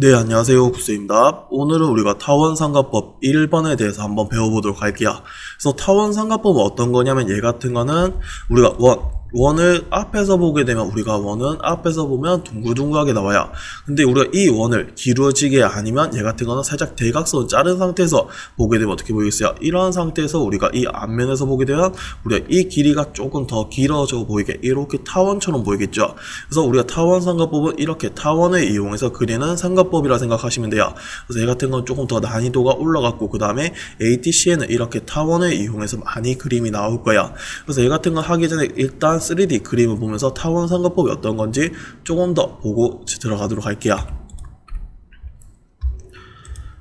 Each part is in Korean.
네, 안녕하세요. 구스입니다. 오늘은 우리가 타원상가법 1번에 대해서 한번 배워보도록 할게요. 그래서 타원상가법은 어떤 거냐면 얘 같은 거는 우리가 원을 앞에서 보게 되면 우리가 원은 앞에서 보면 둥글둥글하게 나와요. 근데 우리가 이 원을 기울어지게 아니면 얘 같은 거는 살짝 대각선을 자른 상태에서 보게 되면 어떻게 보이겠어요? 이런 상태에서 우리가 이 앞면에서 보게 되면 우리가 이 길이가 조금 더 길어져 보이게 이렇게 타원처럼 보이겠죠. 그래서 우리가 타원상가법은 이렇게 타원을 이용해서 그리는 상가법이라 생각하시면 돼요. 그래서 얘 같은 건 조금 더 난이도가 올라갔고 그 다음에 ATC에는 이렇게 타원을 이용해서 많이 그림이 나올 거야. 그래서 얘 같은 거 하기 전에 일단 3D 그림을 보면서 타원상가법이 어떤 건지 조금 더 보고 들어가도록 할게요.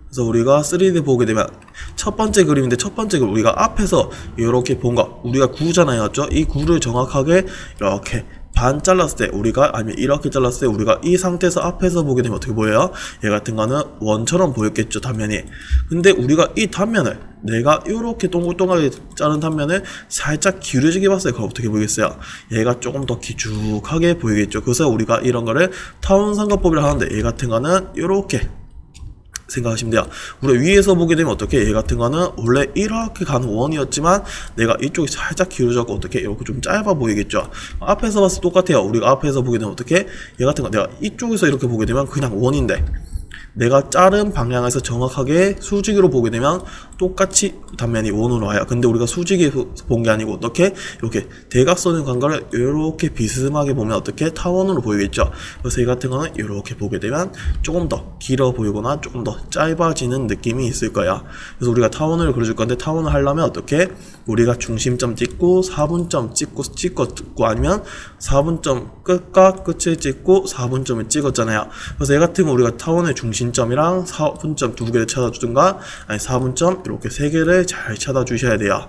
그래서 우리가 3D 보게 되면 첫 번째 그림인데 첫 번째 그림 우리가 앞에서 이렇게 본 거 우리가 구잖아요, 맞죠? 이 구를 정확하게 이렇게 반 잘랐을 때 우리가 아니면 이렇게 잘랐을 때 우리가 이 상태에서 앞에서 보게 되면 어떻게 보여요? 얘 같은 거는 원처럼 보였겠죠, 단면이. 근데 우리가 이 단면을 내가 이렇게 동글동글하게 자른 단면을 살짝 기울여지게 봤어요. 그럼 어떻게 보이겠어요? 얘가 조금 더 길쭉하게 보이겠죠. 그래서 우리가 이런 거를 타원상가법이라 하는데 얘 같은 거는 이렇게 생각하시면 돼요. 우리가 위에서 보게 되면 어떻게 얘 같은 거는 원래 이렇게 가는 원이었지만 내가 이쪽이 살짝 기울어졌고 어떻게 이렇게 좀 짧아 보이겠죠. 앞에서 봤을 때 똑같아요. 우리가 앞에서 보게 되면 어떻게 얘 같은 거 내가 이쪽에서 이렇게 보게 되면 그냥 원인데 내가 자른 방향에서 정확하게 수직으로 보게 되면 똑같이 단면이 원으로 와요. 근데 우리가 수직에 본 게 아니고 어떻게 이렇게 대각선을 간 거를 이렇게 비스듬하게 보면 어떻게 타원으로 보이겠죠. 그래서 이 같은 거는 이렇게 보게 되면 조금 더 길어 보이거나 조금 더 짧아지는 느낌이 있을 거야. 그래서 우리가 타원을 그려줄 건데 타원을 하려면 어떻게 우리가 중심점 찍고 4분점 찍고 아니면 4분점 끝과 끝을 찍고 4분점을 찍었잖아요. 그래서 얘 같은 거 우리가 타원의 중심점이랑 4분점 두 개를 찾아주든가 아니 4분점 이렇게 세 개를 잘 찾아주셔야 돼요.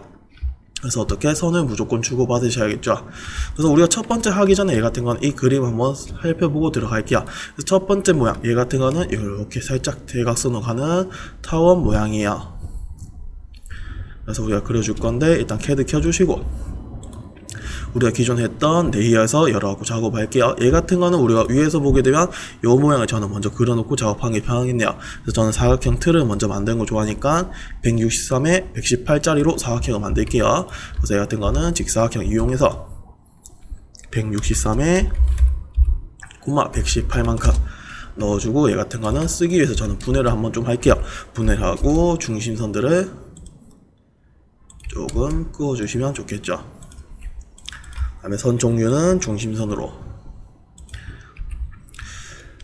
그래서 어떻게 선을 무조건 주고받으셔야겠죠. 그래서 우리가 첫 번째 하기 전에 얘 같은 건 이 그림 한번 살펴보고 들어갈게요. 그래서 첫 번째 모양 얘 같은 거는 이렇게 살짝 대각선으로 가는 타원 모양이에요. 그래서 우리가 그려줄 건데 일단 CAD 켜주시고 우리가 기존에 했던 레이어에서 열어갖고 작업할게요. 얘 같은 거는 우리가 위에서 보게 되면 요 모양을 저는 먼저 그려놓고 작업하는 게 편하겠네요. 그래서 저는 사각형 틀을 먼저 만드는 거 좋아하니까 163에 118짜리로 사각형을 만들게요. 그래서 얘 같은 거는 직사각형 이용해서 163에 118만큼 넣어주고 얘 같은 거는 쓰기 위해서 저는 분해를 한번 좀 할게요. 분해를 하고 중심선들을 조금 그어주시면 좋겠죠. 다음에 선 종류는 중심선으로.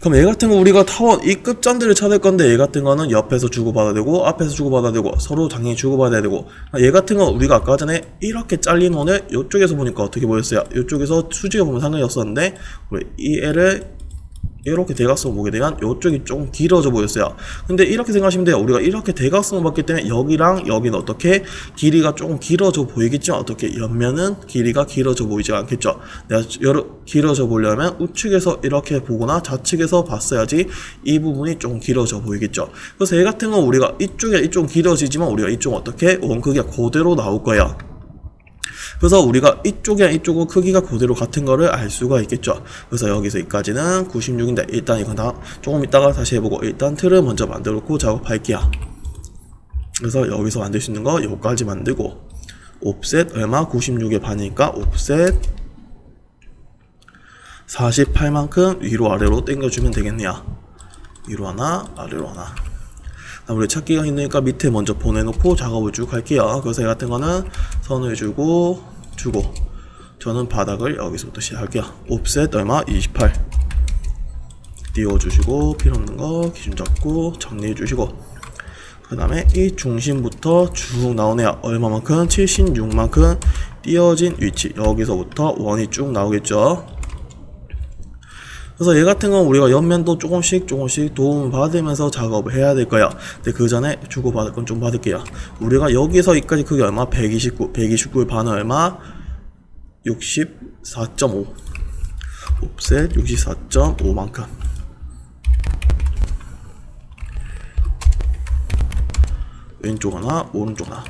그럼 얘 같은 거 우리가 타원 이 끝잔들을 찾을 건데 얘 같은 거는 옆에서 주고받아야 되고 앞에서 주고받아야 되고 서로 당연히 주고받아야 되고 얘 같은 거 우리가 아까 전에 이렇게 잘린 원을 이쪽에서 보니까 어떻게 보였어요? 이쪽에서 수직에 보면 상관이 없었는데 우리 이 애를 이렇게 대각선을 보게 되면 이쪽이 좀 길어져 보였어요. 근데 이렇게 생각하시면 돼요. 우리가 이렇게 대각선을 봤기 때문에 여기랑 여기는 어떻게 길이가 조금 길어져 보이겠죠. 어떻게 옆면은 길이가 길어져 보이지 않겠죠. 내가 길어져 보려면 우측에서 이렇게 보거나 좌측에서 봤어야지 이 부분이 조금 길어져 보이겠죠. 그래서 얘 같은 건 우리가 이쪽에 이쪽 길어지지만 우리가 이쪽 어떻게 원 크기가 그대로 나올 거예요. 그래서 우리가 이쪽이랑 이쪽은 크기가 그대로 같은 거를 알 수가 있겠죠. 그래서 여기서 여기까지는 96인데 일단 이건 다 조금 이따가 다시 해보고 일단 틀을 먼저 만들어 놓고 작업할게요. 그래서 여기서 만들 수 있는 거 여기까지 만들고 옵셋 얼마? 96의 반이니까 옵셋 48만큼 위로 아래로 당겨주면 되겠네요. 위로 하나 아래로 하나. 우리 찾기가 힘드니까 밑에 먼저 보내놓고 작업을 쭉 할게요. 그래서 얘 같은 거는 선을 주고 저는 바닥을 여기서부터 시작할게요. 옵셋 얼마? 28 띄워주시고 필요 없는 거 기준 잡고 정리해주시고 그 다음에 이 중심부터 쭉 나오네요. 얼마만큼? 76만큼 띄어진 위치 여기서부터 원이 쭉 나오겠죠. 그래서 얘 같은 건 우리가 옆면도 조금씩 도움을 받으면서 작업을 해야 될 거야. 근데 그 전에 주고받을 건 좀 받을게요. 우리가 여기서 여기까지 크기 얼마? 129의 반은 얼마? 64.5 옵셋 64.5만큼 왼쪽 하나 오른쪽 하나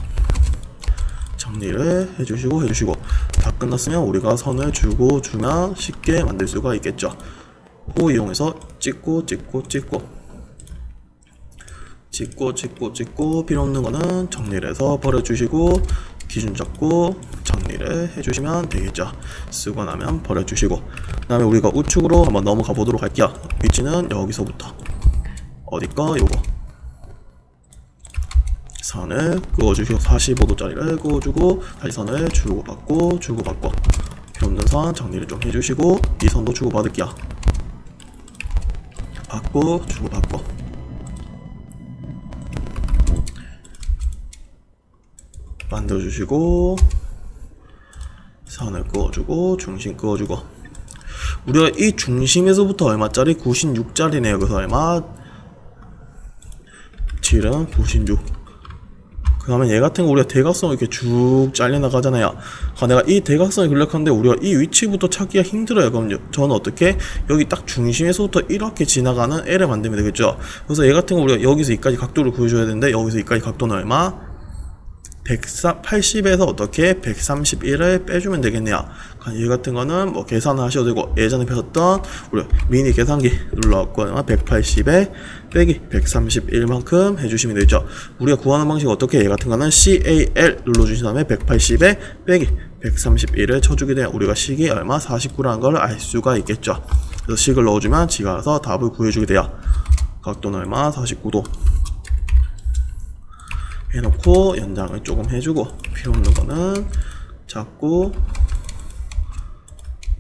정리를 해주시고 다 끝났으면 우리가 선을 주면 쉽게 만들 수가 있겠죠. 호 이용해서 찍고 찍고 필요 없는 거는 정리를 해서 버려주시고 기준 잡고 정리를 해주시면 되겠죠. 쓰고 나면 버려주시고 그 다음에 우리가 우측으로 한번 넘어가 보도록 할게요. 위치는 여기서부터 어디까 요거 선을 그어주시고 45도짜리를 그어주고 다시 선을 주고받고 필요 없는 선 정리를 좀 해주시고 이 선도 주고받을게요. 받고 주고받고 만들어주시고 선을 그어주고 중심 그어주고 우리가 이 중심에서부터 얼마짜리? 96짜리네요. 그래서 얼마? 7은 96. 그 다음에 얘 같은 거 우리가 대각선을 이렇게 쭉 잘려나가잖아요. 내가 이 대각선을 그렸는데 우리가 이 위치부터 찾기가 힘들어요. 그럼 저는 어떻게? 여기 딱 중심에서부터 이렇게 지나가는 L을 만들면 되겠죠. 그래서 얘 같은 거 우리가 여기서 여기까지 각도를 구해줘야 되는데 여기서 여기까지 각도는 얼마? 180에서 어떻게 131을 빼주면 되겠네요. 얘 같은 거는 뭐 계산을 하셔도 되고 예전에 배웠던 우리 미니 계산기 눌러갖고 180에 빼기 131만큼 해주시면 되죠. 우리가 구하는 방식 어떻게? 얘 같은 거는 CAL 눌러주신 다음에 180에 빼기 131을 쳐주게 돼요. 우리가 식이 얼마? 49라는 걸 알 수가 있겠죠. 그래서 식을 넣어주면 지가 알아서 답을 구해주게 돼요. 각도는 얼마? 49도 해놓고 연장을 조금 해주고 필요 없는 거는 잡고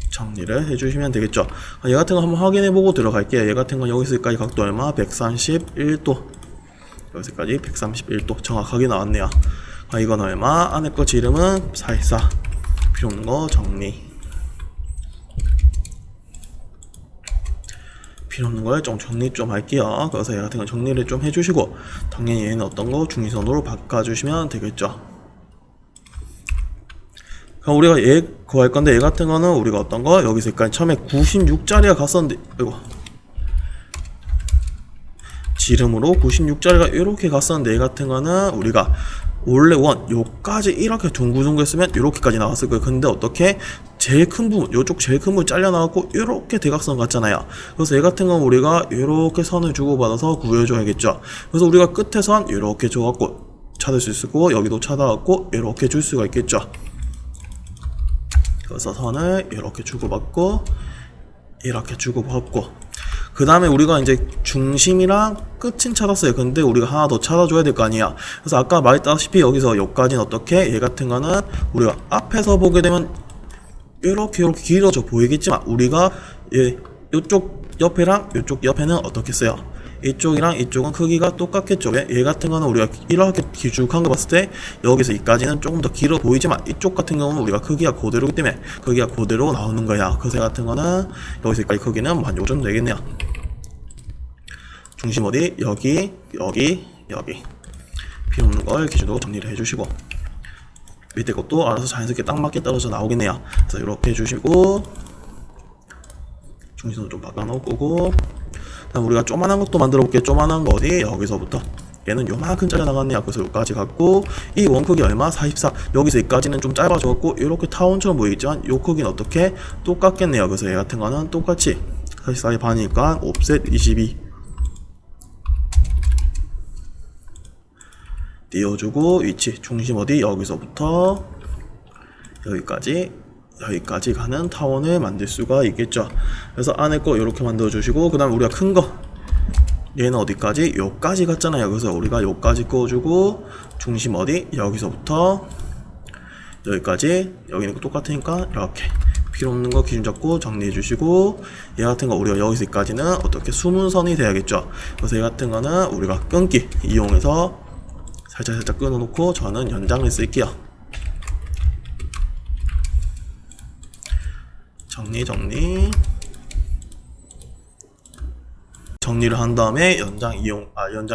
정리를 해주시면 되겠죠. 얘 같은 거 한번 확인해보고 들어갈게요. 얘 같은 건 여기서까지 각도 얼마? 131도 여기서까지 131도 정확하게 나왔네요. 이건 얼마? 안에 거 지름은 414 필요 없는 거 정리 필요 없는 걸 좀 정리 좀 할게요. 그래서 얘 같은 건 정리를 좀 해주시고 당연히 얘는 어떤 거 중심선으로 바꿔주시면 되겠죠. 그럼 우리가 얘 구할 건데 얘 같은 거는 우리가 어떤 거 여기서 여기까지 처음에 96짜리가 갔었는데 이거 지름으로 96짜리가 이렇게 갔었는데 얘 같은 거는 우리가 원래 요까지 이렇게 둥글둥글 했으면 요렇게까지 나왔을 거예요. 근데 어떻게 제일 큰 부분 요쪽 제일 큰 부분 잘려 나왔고 요렇게 대각선 같잖아요. 그래서 얘 같은 건 우리가 요렇게 선을 주고받아서 구해줘야겠죠. 그래서 우리가 끝에 선 요렇게 줘갖고 찾을 수 있을 거고 여기도 찾아갖고 요렇게 줄 수가 있겠죠. 그래서 선을 이렇게 주고받고 이렇게 주고받고 그 다음에 우리가 이제 중심이랑 끝은 찾았어요. 근데 우리가 하나 더 찾아줘야 될 거 아니야. 그래서 아까 말했다시피 여기서 여기까지는 어떻게? 얘 같은 거는 우리가 앞에서 보게 되면 이렇게 길어져 보이겠지만 우리가 이쪽 옆에랑 이쪽 옆에는 어떻게 써요? 이쪽이랑 이쪽은 크기가 똑같겠죠. 얘 같은 거는 우리가 이렇게 길쭉한 거 봤을 때 여기서 이까지는 조금 더 길어 보이지만 이쪽 같은 경우는 우리가 크기가 그대로기 때문에 크기가 그대로 나오는 거야. 그래서 얘 같은 거는 여기서 여기까지 크기는 한 요쯤 되겠네요. 중심 어디? 여기 필요 없는 걸 기준으로 정리를 해주시고 밑에 것도 알아서 자연스럽게 딱 맞게 떨어져 나오겠네요. 그래서 이렇게 해주시고 중심도 좀 바꿔놓고 그다음 우리가 조만한 것도 만들어 볼게요. 조만한 거 어디? 여기서부터 얘는 요만큼 잘려 나갔네요. 그래서 여기까지 갖고 이 원 크기 얼마? 44 여기서 여기까지는 좀 짧아졌고 이렇게 타원처럼 보이겠지만 요 크기는 어떻게? 똑같겠네요. 그래서 얘 같은 거는 똑같이 44의 반이니까 옵셋 22 띄워주고 위치 중심 어디? 여기서부터 여기까지 가는 타원을 만들 수가 있겠죠. 그래서 안에 거 이렇게 만들어 주시고 그 다음 우리가 큰 거 얘는 어디까지? 요까지 갔잖아요. 그래서 우리가 요까지 그어주고 중심 어디? 여기서부터 여기까지 여기는 똑같으니까 이렇게 필요 없는 거 기준 잡고 정리해 주시고 얘 같은 거 우리가 여기서 여기까지는 어떻게 수문선이 돼야겠죠. 그래서 얘 같은 거는 우리가 끊기 이용해서 살짝 끊어놓고 저는 연장을 쓸게요. 정리를 한 다음에 연장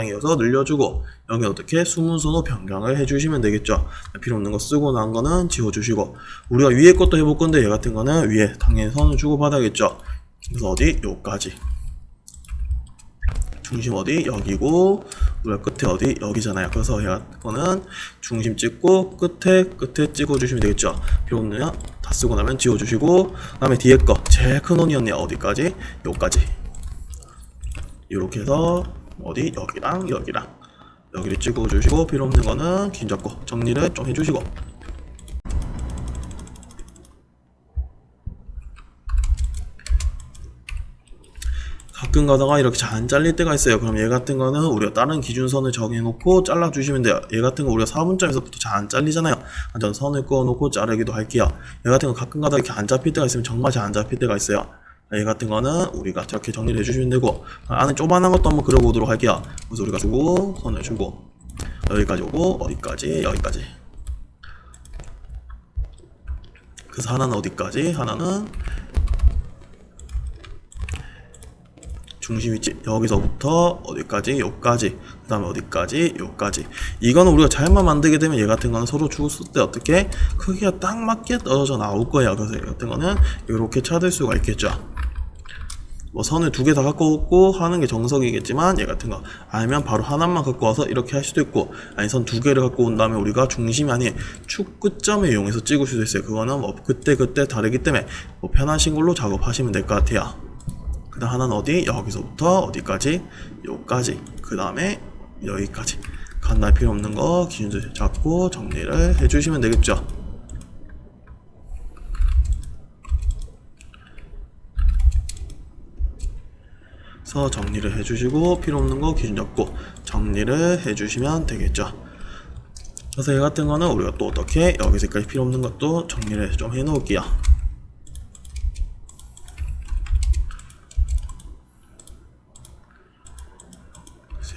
이어서 늘려주고 여기 어떻게 수문선으로 변경을 해주시면 되겠죠. 필요 없는 거 쓰고 난 거는 지워주시고 우리가 위에 것도 해볼 건데 얘 같은 거는 위에 당연히 선을 주고 받아야겠죠. 그래서 어디? 요까지 중심 어디? 여기고 우리가 끝에 어디? 여기잖아요. 그래서 이거는 중심 찍고 끝에 찍어주시면 되겠죠. 필요 없느냐? 다 쓰고 나면 지워주시고 그 다음에 뒤에 거 제일 큰 원이었네요. 어디까지? 요까지 이렇게 해서 어디? 여기랑 여기를 찍어주시고 필요 없는 거는 긴 잡고 정리를 좀 해주시고, 가끔 가다가 이렇게 잘 안 잘릴 때가 있어요. 그럼 얘 같은 거는 우리가 다른 기준선을 정해놓고 잘라주시면 돼요. 얘 같은 거 우리가 4분점에서부터 잘 안 잘리잖아요. 전 선을 그어놓고 자르기도 할게요. 얘 같은 거 가끔 가다가 이렇게 안 잡힐 때가 있으면 정말 잘 안 잡힐 때가 있어요. 얘 같은 거는 우리가 저렇게 정리를 해주시면 되고, 안에 조만한 것도 한번 그려보도록 할게요. 그래서 우리가 주고 선을 주고 여기까지 오고 어디까지 여기까지. 그래서 하나는 어디까지, 하나는 중심 위치 여기서부터 어디까지 요까지, 그 다음에 어디까지 요까지. 이거는 우리가 잘만 만들게 되면 얘 같은 거는 서로 주었을 때 어떻게 크기가 딱 맞게 떨어져 나올 거예요. 그래서 얘 같은 거는 이렇게 찾을 수가 있겠죠. 뭐 선을 두 개 다 갖고 오고 하는 게 정석이겠지만, 얘 같은 거 알면 바로 하나만 갖고 와서 이렇게 할 수도 있고, 아니 선 두 개를 갖고 온 다음에 우리가 중심이 아닌 축 끝점을 이용해서 찍을 수도 있어요. 그거는 뭐 그때 다르기 때문에 뭐 편하신 걸로 작업하시면 될 것 같아요. 그 다음 하나는 어디? 여기서부터 어디까지? 요까지. 그 다음에 여기까지. 간날 필요 없는 거 기준도 잡고 정리를 해주시면 되겠죠. 그래서 정리를 해주시고 필요 없는 거 기준 잡고 정리를 해주시면 되겠죠. 그래서 얘 같은 거는 우리가 또 어떻게 여기서까지 필요 없는 것도 정리를 좀 해 놓을게요.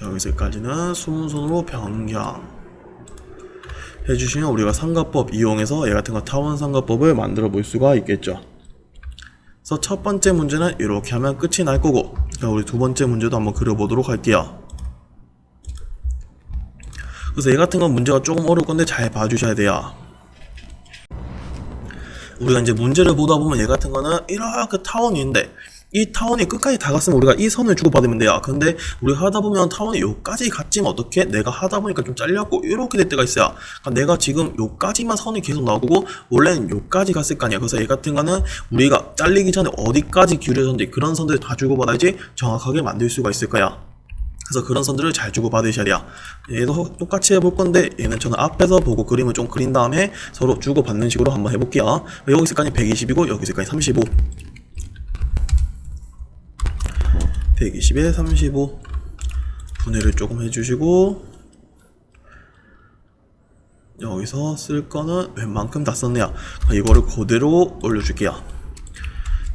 여기서까지는 수문선으로 변경 해주시면 우리가 삼가법 이용해서 얘 같은 거 타원 삼가법을 만들어 볼 수가 있겠죠. 그래서 첫 번째 문제는 이렇게 하면 끝이 날 거고, 우리 두 번째 문제도 한번 그려보도록 할게요. 그래서 얘 같은 건 문제가 조금 어려울 건데 잘 봐주셔야 돼요. 우리가 이제 문제를 보다 보면 얘 같은 거는 이렇게 타원이 있는데, 이 타원이 끝까지 다 갔으면 우리가 이 선을 주고받으면 돼요. 근데 우리가 하다 보면 타원이 요까지 갔지만 어떻게 내가 하다 보니까 좀 잘려갖고 이렇게 될 때가 있어요. 그러니까 내가 지금 요까지만 선이 계속 나오고 원래는 요까지 갔을 거 아니야. 그래서 얘 같은 거는 우리가 잘리기 전에 어디까지 기울여졌는지 그런 선들을 다 주고받아야지 정확하게 만들 수가 있을 거야. 그래서 그런 선들을 잘 주고받으셔야 돼요. 얘도 똑같이 해볼 건데, 얘는 저는 앞에서 보고 그림을 좀 그린 다음에 서로 주고받는 식으로 한번 해볼게요. 여기서까지 120이고 여기서까지 35. 120에 35 분해를 조금 해주시고, 여기서 쓸 거는 웬만큼 다 썼네요. 이거를 그대로 올려줄게요.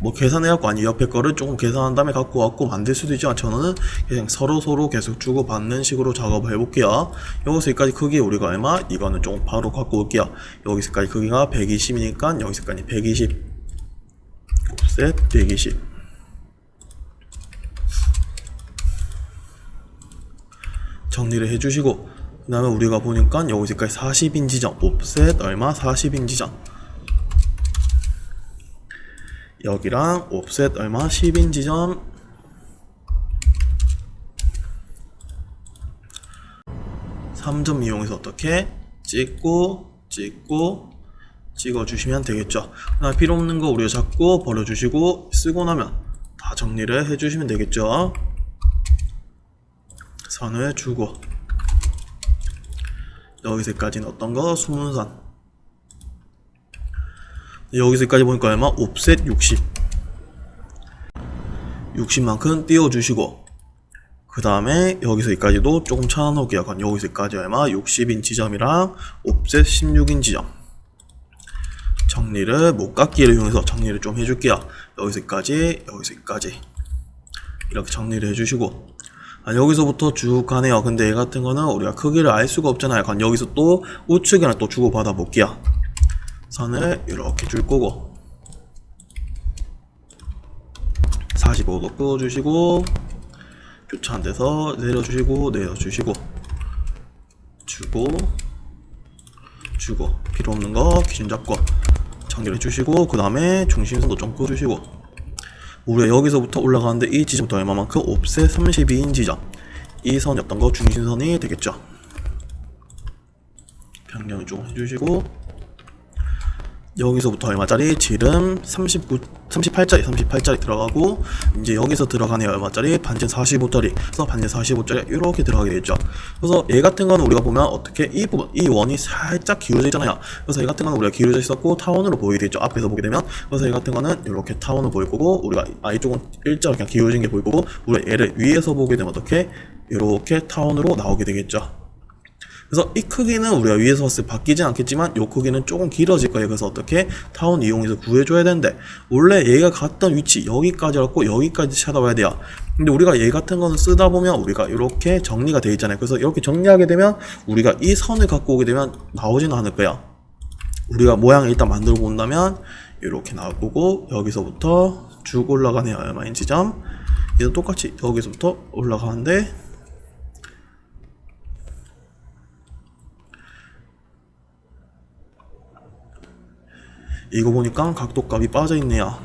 뭐 계산해갖고 아니 옆에 거를 조금 계산한 다음에 갖고 왔고 만들 수도 있지만, 저는 그냥 서로 계속 주고받는 식으로 작업을 해볼게요. 여기서까지 크기 우리가 얼마? 이거는 조금 바로 갖고 올게요. 여기서까지 크기가 120이니까 여기서까지 120 옵셋 120. 정리를 해주시고, 그 다음에 우리가 보니까 여기서까지 40인 지점 옵셋 얼마? 40인 지점 여기랑 옵셋 얼마? 10인 지점 3점 이용해서 어떻게 찍고 찍어주시면 되겠죠. 그 다음에 필요 없는 거 우리가 잡고 버려주시고, 쓰고 나면 다 정리를 해주시면 되겠죠. 선을 주고, 여기서까지는 어떤 거? 수문선. 여기서까지 보니까 얼마? 옵셋 60. 60만큼 띄워주시고, 그 다음에 여기서까지도 조금 찾아놓을게요. 여기서까지 얼마? 60인 지점이랑 옵셋 16인 지점. 정리를 목깎이를 이용해서 정리를 좀 해줄게요. 여기서까지 이렇게 정리를 해주시고, 여기서부터 쭉 가네요. 근데 얘 같은 거는 우리가 크기를 알 수가 없잖아요. 여기서 또 우측이랑 또 주고받아 볼게요. 선을 이렇게 줄 거고, 45도 끄어주시고, 교차한 데서 내려주시고 주고 필요 없는 거 기준 잡고 정리를 해주시고, 그 다음에 중심선도 좀 끄어주시고, 우리가 여기서부터 올라가는데 이 지점부터 얼마만큼? 옵셋 32인 지점. 이 선이 어떤 거? 중심선이 되겠죠. 변경을 좀 해주시고, 여기서부터 얼마짜리? 지름 38짜리 들어가고, 이제 여기서 들어가네요. 얼마짜리? 반진 45짜리. 그래서 반진 45짜리 이렇게 들어가게 되죠. 그래서 얘 같은 거는 우리가 보면 어떻게 이 부분, 이 원이 살짝 기울어져 있잖아요. 그래서 얘 같은 거는 우리가 기울어져 있었고 타원으로 보이게 되죠. 앞에서 보게 되면. 그래서 얘 같은 거는 이렇게 타원으로 보일 거고, 우리가 이쪽은 일자로 그냥 기울어진 게 보일 거고, 우리가 얘를 위에서 보게 되면 어떻게? 이렇게 타원으로 나오게 되겠죠. 그래서 이 크기는 우리가 위에서 봤을 때 바뀌진 않겠지만 이 크기는 조금 길어질 거예요. 그래서 어떻게 타원 이용해서 구해줘야 되는데, 원래 얘가 갔던 위치 여기까지였고 여기까지 찾아와야 돼요. 근데 우리가 얘 같은 거는 쓰다 보면 우리가 이렇게 정리가 되어 있잖아요. 그래서 이렇게 정리하게 되면 우리가 이 선을 갖고 오게 되면 나오지는 않을 거야. 우리가 모양을 일단 만들어 본다면 이렇게 나오고, 여기서부터 쭉 올라가네요. 얼마인 지점. 얘도 똑같이 여기서부터 올라가는데, 이거 보니까 각도값이 빠져있네요.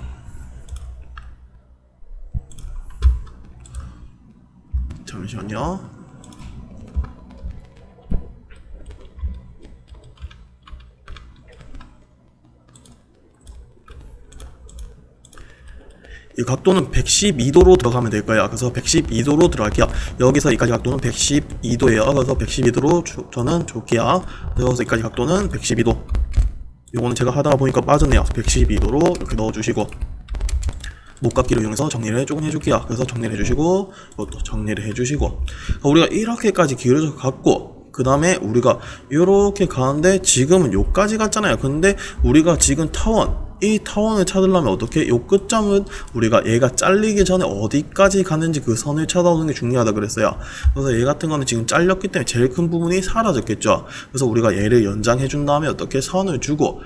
잠시만요. 이 각도는 112도로 들어가면 될 거예요. 그래서 112도로 들어갈게요. 여기서 여기까지 각도는 112도예요. 그래서 112도로 저는 줄게요. 여기서 여기까지 각도는 112도. 요거는 제가 하다가 보니까 빠졌네요. 112도로 이렇게 넣어주시고, 목깎이를 이용해서 정리를 조금 해줄게요. 그래서 정리를 해주시고, 이것도 정리를 해주시고, 우리가 이렇게까지 기울여서 갔고, 그 다음에 우리가 이렇게 가는데 지금은 요까지 갔잖아요. 근데 우리가 지금 이 타원을 찾으려면 어떻게? 요 끝점은 우리가 얘가 잘리기 전에 어디까지 가는지 그 선을 찾아오는 게 중요하다 그랬어요. 그래서 얘 같은 거는 지금 잘렸기 때문에 제일 큰 부분이 사라졌겠죠. 그래서 우리가 얘를 연장해 준 다음에 어떻게 선을 주고,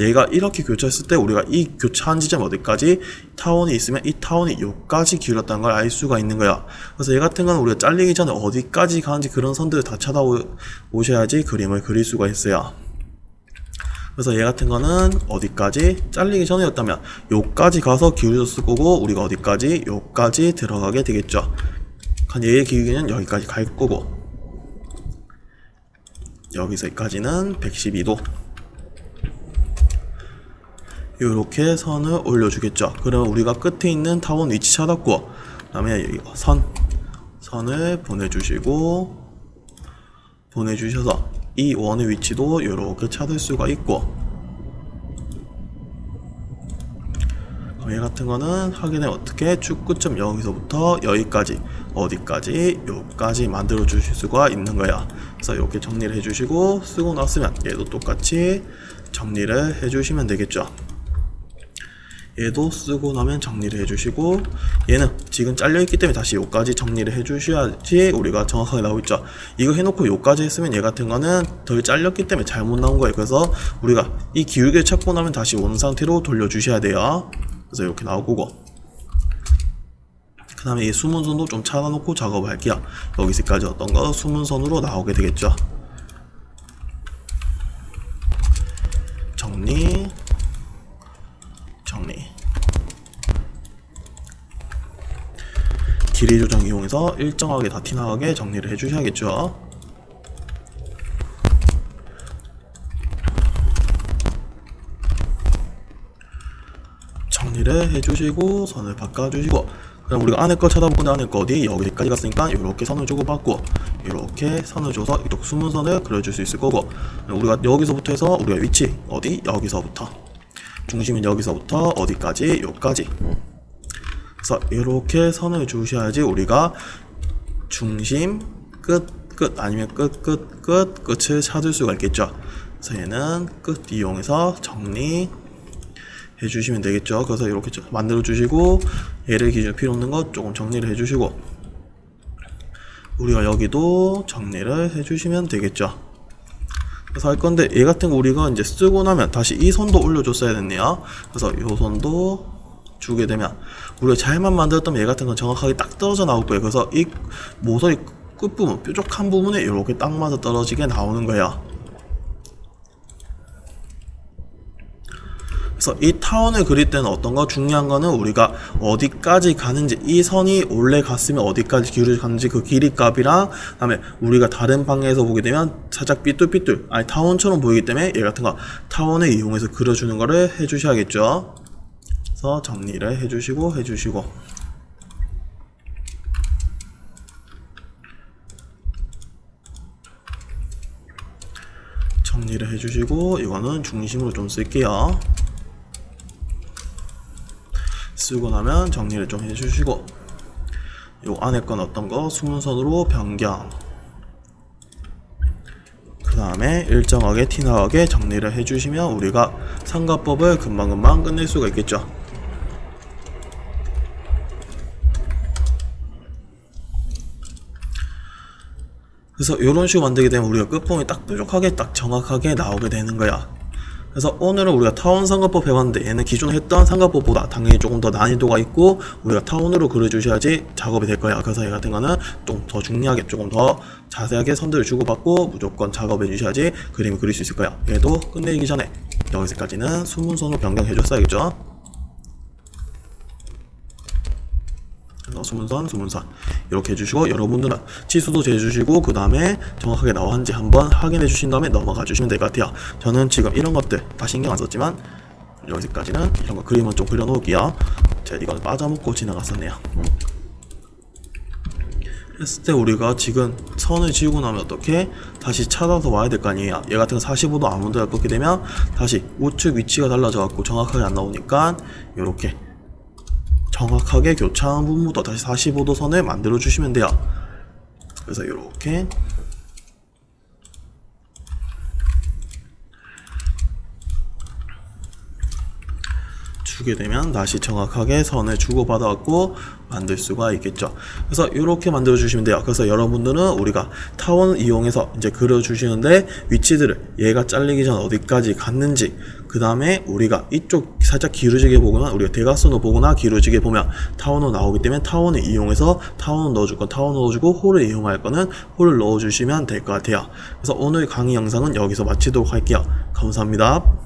얘가 이렇게 교차했을 때 우리가 이 교차한 지점 어디까지 타원이 있으면 이 타원이 요까지 기울었다는 걸 알 수가 있는 거야. 그래서 얘 같은 거는 우리가 잘리기 전에 어디까지 가는지 그런 선들을 다 찾아오셔야지 그림을 그릴 수가 있어요. 그래서 얘 같은 거는 어디까지 잘리기 전이었다면 요까지 가서 기울여졌을 거고, 우리가 어디까지? 요까지 들어가게 되겠죠. 얘의 길이는 여기까지 갈 거고, 여기서 여기까지는 112도. 요렇게 선을 올려주겠죠. 그러면 우리가 끝에 있는 타원 위치 찾았고, 그 다음에 선을 보내주셔서 이 원의 위치도 이렇게 찾을 수가 있고, 얘 같은 거는 하게 되면 어떻게? 쭉 끝점 여기서부터 여기까지 어디까지? 요까지 만들어 주실 수가 있는 거야. 그래서 이렇게 정리를 해주시고, 쓰고 났으면 얘도 똑같이 정리를 해주시면 되겠죠. 얘도 쓰고 나면 정리를 해주시고, 얘는 지금 잘려있기 때문에 다시 요까지 정리를 해주셔야지 우리가 정확하게 나오겠죠. 이거 해놓고 요까지 했으면 얘 같은 거는 덜 잘렸기 때문에 잘못 나온 거예요. 그래서 우리가 이 기울기를 찾고 나면 다시 원 상태로 돌려주셔야 돼요. 그래서 이렇게 나오고, 그 다음에 이 수문선도 좀 찾아놓고 작업을 할게요. 여기서까지 어떤 거 수문선으로 나오게 되겠죠. 정리. 길이 조정 이용해서 일정하게 다 티나가게 정리를 해주셔야겠죠. 정리를 해주시고 선을 바꿔주시고, 그럼 우리가 안에 거 쳐다보는데 안에 거 어디? 여기까지 갔으니까 이렇게 선을 주고받고, 이렇게 선을 줘서 이쪽 수문선을 그려줄 수 있을 거고, 우리가 여기서부터 해서 우리가 위치 어디? 여기서부터 중심은 여기서부터 어디까지? 요까지. 그래서 이렇게 선을 주셔야지 우리가 중심, 끝 아니면 끝을 찾을 수가 있겠죠. 그래서 얘는 끝 이용해서 정리 해주시면 되겠죠. 그래서 이렇게 만들어 주시고, 얘를 기준으로 필요 없는 것 조금 정리를 해주시고, 우리가 여기도 정리를 해주시면 되겠죠. 그래서 할 건데, 얘 같은 거 우리가 이제 쓰고 나면 다시 이 선도 올려줬어야 됐네요. 그래서 이 선도 주게 되면 우리가 잘만 만들었다면 얘 같은 건 정확하게 딱 떨어져 나올 거예요. 그래서 이 모서리 끝부분, 뾰족한 부분에 이렇게 딱 맞아 떨어지게 나오는 거예요. 그래서 이 타원을 그릴 때는 어떤 거 중요한 거는 우리가 어디까지 가는지, 이 선이 원래 갔으면 어디까지 기울어져 갔는지 그 길이 값이랑, 그다음에 우리가 다른 방향에서 보게 되면 살짝 삐뚤삐뚤 아니 타원처럼 보이기 때문에 얘 같은 거 타원을 이용해서 그려주는 거를 해주셔야겠죠. 그래서 정리를 해주시고 정리를 해주시고 이거는 중심으로 좀 쓸게요. 쓰고 나면 정리를 좀 해주시고 요 안에 건 어떤 거 수문선으로 변경, 그 다음에 일정하게 티나하게 정리를 해주시면 우리가 삼가법을 금방금방 끝낼 수가 있겠죠. 그래서 이런 식으로 만들게 되면 우리가 끝부분이 딱 뾰족하게 딱 정확하게 나오게 되는 거야. 그래서 오늘은 우리가 타원 삼가법 해봤는데 얘는 기존에 했던 삼가법보다 당연히 조금 더 난이도가 있고 우리가 타원으로 그려주셔야지 작업이 될 거야. 그래서 얘 같은 거는 좀 더 중요하게 조금 더 자세하게 선들을 주고받고 무조건 작업해 주셔야지 그림을 그릴 수 있을 거야. 얘도 끝내기 전에 여기서까지는 수문선으로 변경해 줬어야겠죠. 수문선 이렇게 해주시고 여러분들은 치수도 재주시고 그 다음에 정확하게 나왔는지 한번 확인해 주신 다음에 넘어가 주시면 될 것 같아요. 저는 지금 이런 것들 다 신경 안 썼지만 여기까지는 이런 거 그림은 좀 그려 놓을게요. 제가 이건 빠져먹고 지나갔었네요. 했을 때 우리가 지금 선을 지우고 나면 어떻게 다시 찾아서 와야 될 거 아니에요. 얘 같은 거 45도 아무데나 꺾게 되면 다시 우측 위치가 달라져 갖고 정확하게 안 나오니까 이렇게 정확하게 교차한 부분부터 다시 45도 선을 만들어 주시면 돼요. 그래서 이렇게 주게 되면 다시 정확하게 선을 주고받아갖고 만들 수가 있겠죠. 그래서 이렇게 만들어 주시면 돼요. 그래서 여러분들은 우리가 타원을 이용해서 이제 그려 주시는데 위치들을 얘가 잘리기 전 어디까지 갔는지, 그 다음에 우리가 이쪽 살짝 기울어지게 보거나 우리가 대각선으로 보거나 기울어지게 보면 타원으로 나오기 때문에 타원을 이용해서 타원을 넣어줄 건 타원 넣어주고 홀을 이용할 거는 홀을 넣어주시면 될 것 같아요. 그래서 오늘 강의 영상은 여기서 마치도록 할게요. 감사합니다.